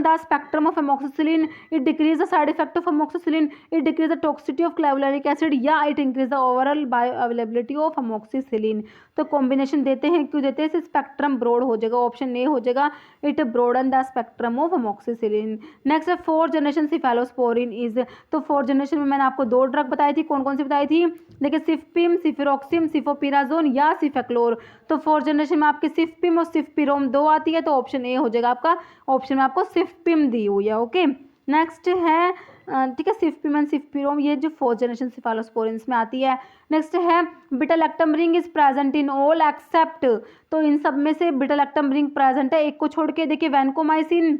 the spectrum of amoxicillin, it decrease the side effect of amoxicillin, it decrease the toxicity of clavulanic acid या it increase the overall bioavailability of amoxicillin. तो combination देते हैं, क्यों देते हैं, स्पेक्ट्रम ब्रॉड हो जाएगा, option A हो जाएगा, it broaden the spectrum of amoxicillin. Next है फोर्थ जनरेशन सिफेलोस्पोरिन इज, तो फोर्थ जनरेशन में मैंने आपको दो ड्रग बताई थी, कौन कौन सी बताई थी, देखिए सिफपिम, सिफिरोक्सिम, सिफोपिराजोन या सिफेक्लोर। तो फोर्थ जनरेशन में आपकी सिफपिम और सिफपिरोम दो आती है, तो ऑप्शन ए हो जाएगा आपका, ऑप्शन में आपको सिफपिम दी हुई है। ओके, नेक्स्ट है ठीक है सिफपिम एंड सिफपिरोम, ये जो फोर्थ जनरेशन सिफेलोस्पोरिन्स में आती है। नेक्स्ट है beta-lactam ring is present in all accept, तो इन सब में से बीटा-लैक्टम रिंग प्रेजेंट है, एक को छोड़ के। देखिए वैनकोमाइसिन,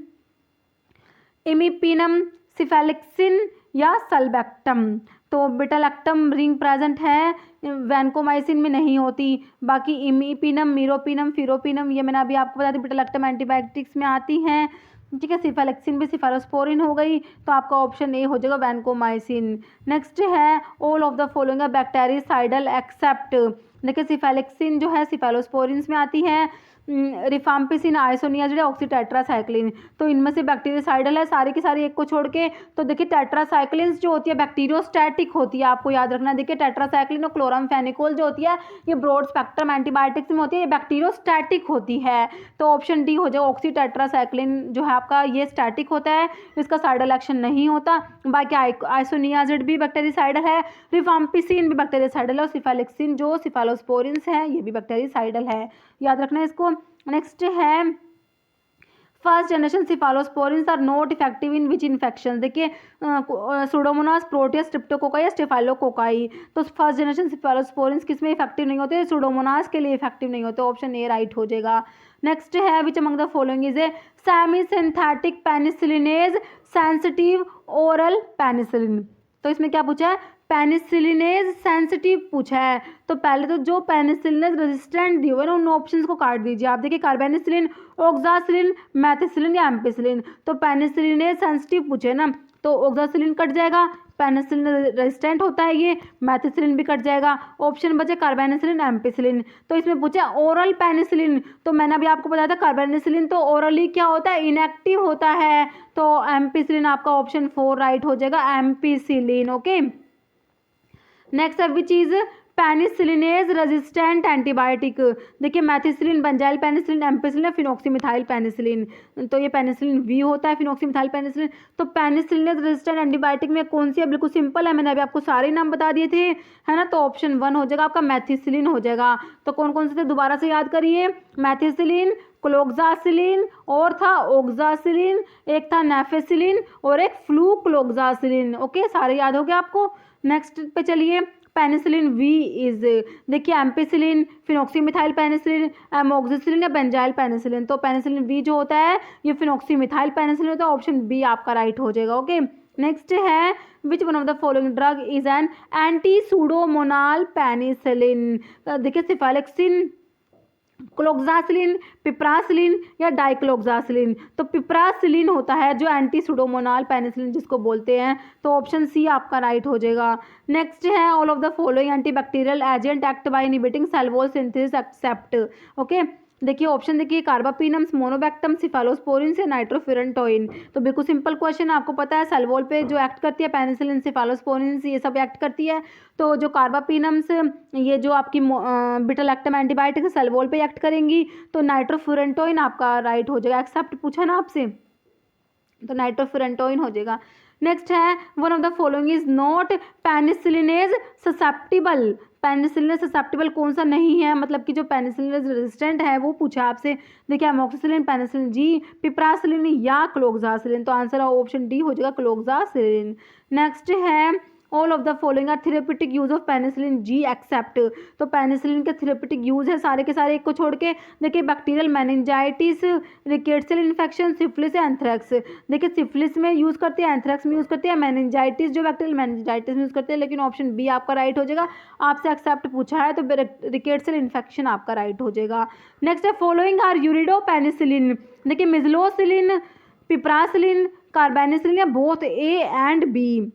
इमिपिनम, सिफेलिक्सिन या सल्बैक्टम, तो बीटा-लैक्टम रिंग प्रेजेंट है, वैनकोमाइसिन में नहीं होती। बाकी इमिपिनम, मीरोपिनम, फिरोपिनम, ये मैंने अभी आपको बता दी बीटा-लैक्टम एंटीबायोटिक्स में आती हैं। ठीक है, सिफेलेक्सिन भी सिफेलोस्पोरिन हो गई, तो आपका ऑप्शन ए हो जाएगा वैनकोमाइसिन। नेक्स्ट है all of the following bactericidal except, देखिए सिफेलेक्सिन जो है सिफेलोस्पोरिन्स में आती है, रिफाम्पिसिन, आइसोनियाजिड, ऑक्सीटेट्रासाइक्लिन। तो इनमें से बैक्टीरियासाइडल है सारी की सारी एक को छोड़ के। तो देखिए टेट्रासाइक्लिन्स जो होती है बैक्टीरियोस्टैटिक होती है, आपको याद रखना। देखिए टेट्रासाइक्लिन और क्लोरामफेनिकोल जो होती है ये ब्रॉड स्पेक्ट्रम एंटीबायोटिक्स में होती है, ये बैक्टीरियोस्टैटिक होती है। तो ऑप्शन डी हो जाएगा। ऑक्सीटेट्रासाइक्लिन जो है आपका ये स्टैटिक होता है, इसका साइडल एक्शन नहीं होता। बाकी आइसोनियाजिड भी बैक्टीरियासाइडल है, रिफाम्पिसिन भी बैक्टीरियासाइडल है, और सिफालिक्सिन जो सिफालोस्पोरिन्स है ये भी बैक्टीरियासाइडल है, याद रखना है इसको। नेक्स्ट है first generation cephalosporins are not effective in which infection. देखिए सुडोमोनास, प्रोटियस, स्ट्रिप्टोकोकाई या स्टेफाइलोकोकाई। तो फर्स्ट जनरेशन सिफालोस्पोरिन्स किस में इफेक्टिव नहीं होते? सुडोमोनास के लिए इफेक्टिव नहीं होते। ऑप्शन ए राइट हो जाएगा। नेक्स्ट है which among the following is a semi synthetic penicillinase sensitive oral penicillin. तो इसमें क्या पूछा है? पेनिसिलिनेज सेंसिटिव पूछा है। तो पहले तो जो पेनिसिलिनेज रेजिस्टेंट दिए हुए ना उन ऑप्शंस को काट दीजिए आप। देखिए कार्बेनिसिलिन, ऑक्सासिलिन, मेथिसिलिन या एम्पिसिलिन। तो पेनिसिलिनेज सेंसिटिव पूछे ना, तो ऑक्सासिलिन कट जाएगा, पेनिसिलिन रेजिस्टेंट होता है ये, मेथिसिलिन भी कट जाएगा। ऑप्शन बचे कार्बेनिसिलिन, एम्पिसिलिन। तो इसमें पूछा ओरल पेनिसिलिन, तो मैंने अभी आपको बताया था कार्बेनिसिलिन तो ओरली क्या होता है? इनएक्टिव होता है। तो एम्पिसिलिन आपका ऑप्शन 4 राइट हो जाएगा, एम्पिसिलिन। ओके, नेक्स्ट है which is penicillinase resistant antibiotic. देखिए methicillin, benzyl penicillin, ampicillin, phenoxymethyl penicillin. तो ये पेनिसिलिन वी होता है, फिनॉक्सीमिथाइल पेनिसिलिन। तो पेनिसिलिनेज रेजिस्टेंट एंटीबायोटिक में कौन सी है? बिल्कुल सिंपल है, मैंने अभी आपको सारे नाम बता दिए थे, है ना। तो ऑप्शन 1 हो जाएगा आपका, मैथिसिलिन हो जाएगा। तो कौन कौन से थे दोबारा से याद करिए? मैथिसिलिन, क्लोक्सासिलिन, और था ओक्सासिलिन, एक था नेफेसिलिन और एक फ्लूक्लोक्सासिलिन। ओके, सारे याद हो गए आपको। नेक्स्ट पे चलिए, पेनिसिलिन वी इज, देखिए एम्पिसिलिन, फिनॉक्सीमिथाइल पेनिसिलिन, एमोक्सिसिलिन या बेंजाइल पेनिसिलिन। तो पेनिसिलिन वी जो होता है ये फिनॉक्सीमिथाइल पेनिसिलिन होता है। ऑप्शन बी आपका राइट हो जाएगा। ओके, नेक्स्ट है which one of the following drug is an anti pseudomonal penicillin. देखिए सिफालिक्सिन, क्लोक्सासिलिन, पिप्रासिलिन या डाइक्लोक्सासिलिन। तो पिप्रासिलिन होता है जो एंटी सुडोमोनाल पेनिसिलिन जिसको बोलते हैं। तो ऑप्शन सी आपका राइट हो जाएगा। नेक्स्ट है all of the following antibacterial agent act by inhibiting cell wall synthesis except. Okay, देखिए ऑप्शन देखिए कार्बापीनम्स, मोनोबैक्टम, सिफालोस्पोरिन से नाइट्रोफिरनटोइन। तो बिल्कुल सिंपल क्वेश्चन, आपको पता है सेल वॉल पे जो एक्ट करती है पेनिसिलिन, सिफालोस्पोरिन ये सब एक्ट करती है। तो जो कार्बापीनम्स ये जो आपकी बिटालैक्टम एंटीबायोटिक सेल वॉल पे एक्ट करेंगी। तो नाइट्रोफिरनटोइन आपका राइट हो जाएगा। एक्सेप्ट पूछा ना आपसे, तो नाइट्रोफिरनटोइन हो जाएगा। नेक्स्ट है one of the following is not penicillinase susceptible. Penicillinase susceptible कौन सा नहीं है? मतलब कि जो पेनिसिलिनेज रेजिस्टेंट है वो पूछा आपसे। देखिए एमोक्सिसिलिन, पेनिसिलिन जी, पिप्रासिलिन या क्लोक्सासिलिन। तो आंसर ऑप्शन डी हो जाएगा, क्लोक्सासिलिन। नेक्स्ट है all of the following are therapeutic use of penicillin G except. तो पेनिसिलिन के थेरेपेटिक यूज है सारे के सारे एक को छोड़ के। देखिए bacterial meningitis, rickettsial infection, syphilis या एंथ्रेक्स। देखिए सिफिलिस में यूज़ करते हैं, एंथ्रेक्स में यूज़ करते हैं, मेनिंजाइटिस जो बैक्टीरियल मेनिंजाइटिस में यूज़ करते हैं। लेकिन ऑप्शन बी आपका राइट हो जाएगा। आपसे एक्सेप्ट पूछा है तो रिकेट्सियल इन्फेक्शन आपका राइट हो जाएगा। नेक्स्ट है फॉलोइंग आर यूरिडो पेनिसिलिन। देखिए मिजलोसिलिन, पिप्रासिलिन, कार्बेनिसिलिन या both A and B.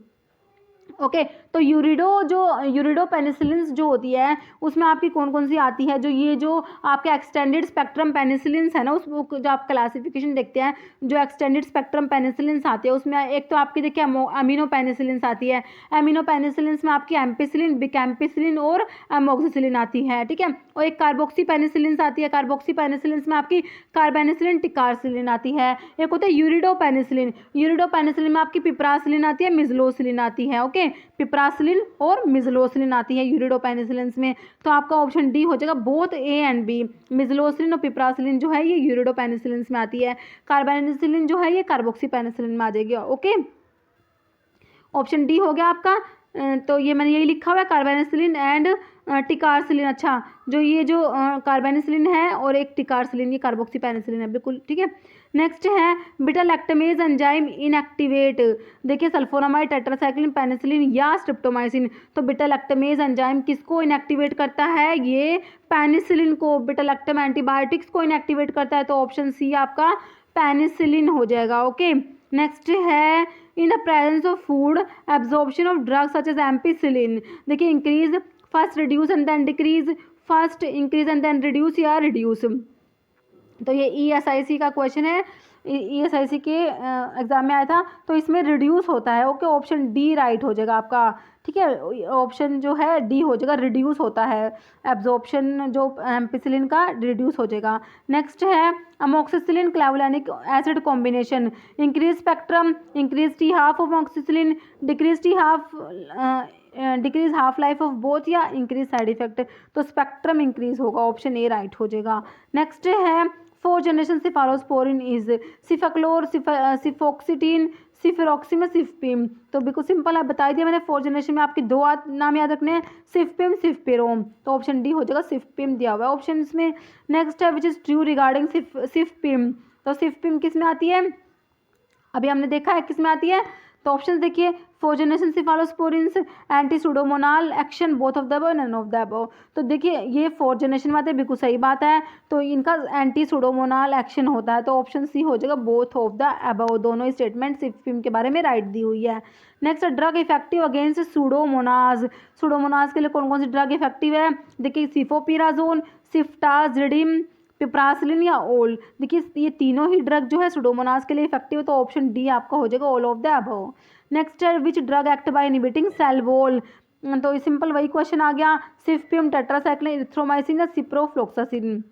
Okay, तो यूरिडो पेनिसिलिन जो होती है उसमें आपकी कौन कौन सी आती है? जो ये जो आपके एक्सटेंडेड स्पेक्ट्रम पेनिसिलिन है ना, उसको जो आप क्लासिफिकेशन देखते हैं जो एक्सटेंडेड स्पेक्ट्रम पेनिसिलिन आती है उसमें एक तो आपकी देखिए अमीनो पेनिसिलिन आती है। अमीनो पेनिसिलिन में आपकी एम्पिसिलिन, बिकैम्पिसिलिन और एमोक्सिसिलिन आती है, ठीक है। और एक कार्बोक्सी पेनिसिलिन आती है। कार्बोक्सी पेनिसिलिन में आपकी कार्बेनिसिलिन, टिकारसिलिन आती है। एक होता है यूरिडो पेनिसिलिन। यूरिडो पेनिसिलिन में आपकी पिप्रासिलिन आती है, मिजलोसिलिन आती है। ओके, पिप्रासिलिन और मिजलोसिलिन आती है यूरिडो पेनिसिलिन में। तो आपका ऑप्शन डी हो जाएगा, बोथ ए एंड बी। मिजलोसिलिन और पिप्रासिलिन जो है ये यूरिडो पेनिसिलिन में आती है। कार्बेनिसिलिन जो है ये कार्बोक्सी पेनिसिलिन में आ जाएगी। ओके, ऑप्शन डी हो गया आपका। तो ये मैंने यही लिखा हुआ है, कार्बेनिसिलिन एंड टिकारसिलिन। अच्छा, जो ये जो कार्बेनिसिलिन है और एक टिकारसिलिन ये कार्बोक्सी पेनिसिलिन है, बिल्कुल ठीक है। नेक्स्ट है बीटा लैक्टमेज एंजाइम इनएक्टिवेट। देखिए सल्फोनामाइड, टेट्रासाइक्लिन, पेनिसिलिन या स्ट्रिप्टोमाइसिन। तो बीटा लैक्टमेज एंजाइम किसको इनएक्टिवेट करता है? ये पेनिसिलिन को, बीटा लैक्टम एंटीबायोटिक्स को इनएक्टिवेट करता है। तो ऑप्शन सी आपका पेनिसिलिन हो जाएगा। ओके, नेक्स्ट है in the presence of food absorption of drugs such as ampicillin. देखिए increase, first reduce and then decrease, first increase and then reduce या रिड्यूस। तो ये ESIC का क्वेश्चन है, ESIC के एग्जाम में आया था, तो इसमें रिड्यूस होता है। ओके, ऑप्शन डी राइट हो जाएगा आपका। ठीक है, ऑप्शन जो है डी हो जाएगा, रिड्यूस होता है, एब्जॉर्प्शन जो एम्पिसिलिन का रिड्यूस हो जाएगा। नेक्स्ट है amoxicillin clavulanic acid combination, increase spectrum, increase T half of amoxicillin, decrease half life of both, या इंक्रीज साइड इफेक्ट। तो स्पेक्ट्रम इंक्रीज होगा, ऑप्शन ए राइट हो जाएगा। नेक्स्ट है 4th generation cephalosporin is cefaclor, cefoxitin, cefuroxime या cefepime. तो बिल्कुल simple है, बता दिया मैंने। 4th जनरेशन में आपके दो नाम याद रखने हैं, सिफपिम, सिफपिरोम। तो ऑप्शन डी हो जाएगा, सिफपिम दिया हुआ है ऑप्शन में। नेक्स्ट है विच इज ट्रू रिगार्डिंग सिफपिम। तो सिफपिम किस में आती है, अभी हमने देखा है किस में आती है। तो ऑप्शन देखिए, 4th generation cephalosporins, anti pseudomonal action, both of the above, none of the above. तो देखिए ये 4th जनरेशन में आते हैं, बिल्कुल सही बात है। तो इनका एंटी सुडोमोनाल एक्शन होता है, तो ऑप्शन सी हो जाएगा, बोथ ऑफ द अबव। दोनों स्टेटमेंट सिफपिम के बारे में राइट दी हुई है। Next, drug effective against Pseudomonas. Pseudomonas के लिए कौन कौन सी ड्रग इफेक्टिव है, देखिए सिफोपिराजोन, सिफ्टाजिडिम, पिप्रासिलिन या ओल। देखिए ये तीनों ही ड्रग जो है सुडोमोनास के लिए इफेक्टिव है, तो ऑप्शन डी आपका हो जाएगा, all of the above. Next है which drug act by inhibiting cell wall. तो सिंपल वही क्वेश्चन आ गया, सिफपिम, टेट्रासाइक्लिन, इरिथ्रोमाइसिन या सिप्रोफ्लोक्सासिन।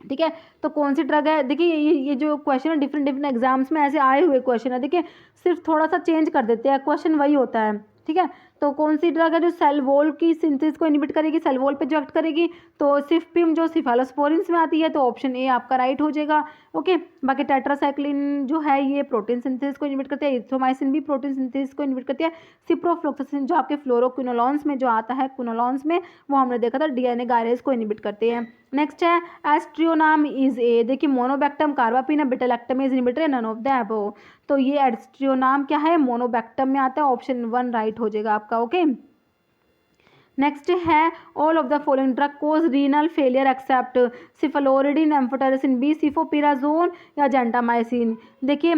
ठीक है, तो कौन सी ड्रग है, देखिए ये जो क्वेश्चन है डिफरेंट एग्जाम्स में ऐसे आए हुए क्वेश्चन है। देखिए सिर्फ थोड़ा सा चेंज कर देते हैं, क्वेश्चन वही होता है। ठीक है, तो कौन सी ड्रग है जो सेल वॉल की सिंथेसिस को इनहिबिट करेगी, सेल वॉल पे जो एक्ट करेगी, तो सिफपिम जो सिफालोस्पोरिन्स में आती है, तो ऑप्शन ए आपका राइट हो जाएगा। ओके, बाकी टेट्रासाइक्लिन जो है ये प्रोटीन सिंथेसिस को इनहिबिट करती है, इरिथ्रोमाइसिन भी प्रोटीन सिंथेसिस को इनहिबिट करती है, सिप्रोफ्लोक्सासिन जो आपके फ्लोरोक्विनोलॉन्स में जो आता है, क्विनोलॉन्स में, वो हमने देखा था डीएनए गायरेज को इनहिबिट करते हैं। नेक्स्ट है एस्ट्रियोनाम इज ए, देखिए monobactam, carbapenem, betalactamase inhibitor, none of the above. तो ये एस्ट्रियोनाम क्या है, मोनोबैक्टम में आता है, ऑप्शन 1 राइट हो जाएगा आपका। ओके, नेक्स्ट है all of the following drug cause renal failure except cephaloridine, amphotericin B, cefoperazone या जेंटामाइसिन। देखिए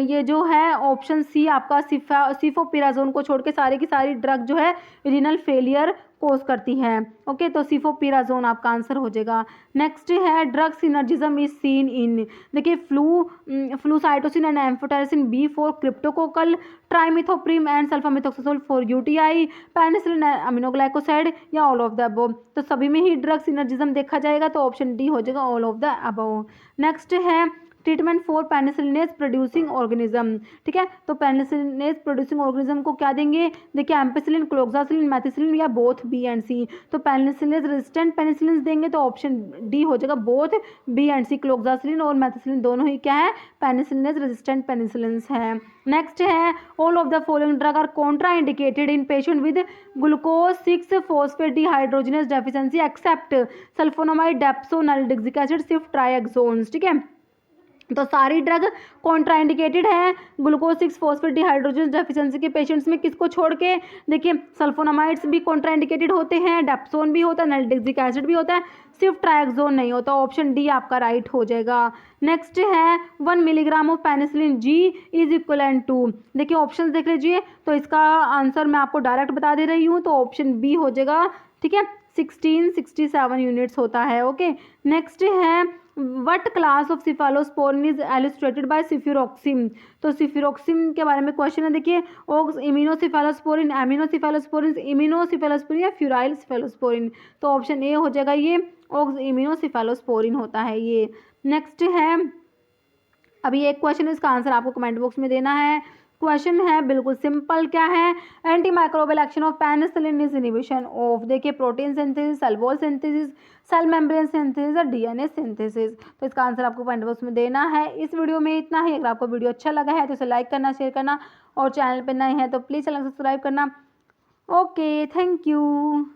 ये जो है ऑप्शन सी आपका सिफोपिराजोन को छोड़ के सारी की सारी ड्रग जो है रीनल फेलियर कोज करती है। ओके, तो सिफोपिराजोन आपका आंसर हो जाएगा। नेक्स्ट है drug synergism is seen in, देखिए flucytosine and amphotericin B for cryptococcal, trimethoprim and sulfamethoxazole for UTI, penicillin aminoglycoside या ऑल ऑफ द अबव। तो सभी में ही ड्रग सिनर्जिज्म देखा जाएगा, तो ऑप्शन डी हो जाएगा, all of the above. Next है treatment for penicillinase producing organism. ठीक है, तो पेनिसिलिनेज प्रोड्यूसिंग ऑर्गेनिज्म को क्या देंगे, देखिए एम्पिसिलिन, क्लोक्सासिलिन, मैथिसिलिन या बोथ बी एंड सी। तो पेनिसिलिनेज रेजिस्टेंट पेनिसिलिन देंगे, तो ऑप्शन डी हो जाएगा, both B and C. Cloxacillin और मैथिसिलिन दोनों ही क्या है, पेनिसिलिनेज रेजिस्टेंट पेनिसिलिन है। नेक्स्ट है all of the following drug are contraindicated in patient with glucose 6 phosphate dehydrogenase deficiency except sulfonamide, dapsone nalidixic acid, ceftriaxones. ठीक है, तो सारी ड्रग कॉन्ट्राइंडिकेटेड है ग्लूकोज 6 फॉस्फेट डिहाइड्रोजन डेफिशिएंसी के patients में, किसको छोड़ के, देखिए सल्फोनामाइड्स भी कॉन्ट्राइंडिकेटेड होते हैं, डेप्सोन भी होता है, नालिडिक्सिक एसिड भी होता है, सिर्फ ट्राइएक्सोन नहीं होता, ऑप्शन डी आपका राइट हो जाएगा। नेक्स्ट है 1 milligram of penicillin G is equivalent to, देखिए ऑप्शन देख लीजिए, तो इसका आंसर मैं आपको डायरेक्ट बता दे रही हूँ, तो ऑप्शन बी हो जाएगा। ठीक है, 1667 यूनिट्स होता है। ओके, नेक्स्ट है what class of cephalosporin is illustrated by cefuroxime. तो सिफिरोक्सिम के बारे में क्वेश्चन है, देखिए ओक्स इम्यूनोसिफालोस्पोरिन, एमिनोसिफालोस्पोरिन, इम्यूनोसिफालोस्पोरिन या फ्यूराइल सिफालोस्पोरिन। तो ऑप्शन ए हो जाएगा, ये ओक्स इम्यूनोसिफालोस्पोरिन होता है ये। नेक्स्ट है, अभी एक क्वेश्चन है, इसका आंसर आपको कमेंट बॉक्स में देना है। क्वेश्चन है बिल्कुल सिंपल, क्या है, anti microbial action of penicillin is inhibition of, देखिए protein synthesis, cell wall synthesis, cell membrane synthesis और डीएनए सिंथेसिस। तो इसका आंसर आपको कमेंट बॉक्स में देना है। इस वीडियो में इतना ही। अगर आपको वीडियो अच्छा लगा है तो इसे लाइक करना, शेयर करना, और चैनल पर नए हैं तो प्लीज़ चैनल सब्सक्राइब करना। Okay, thank you.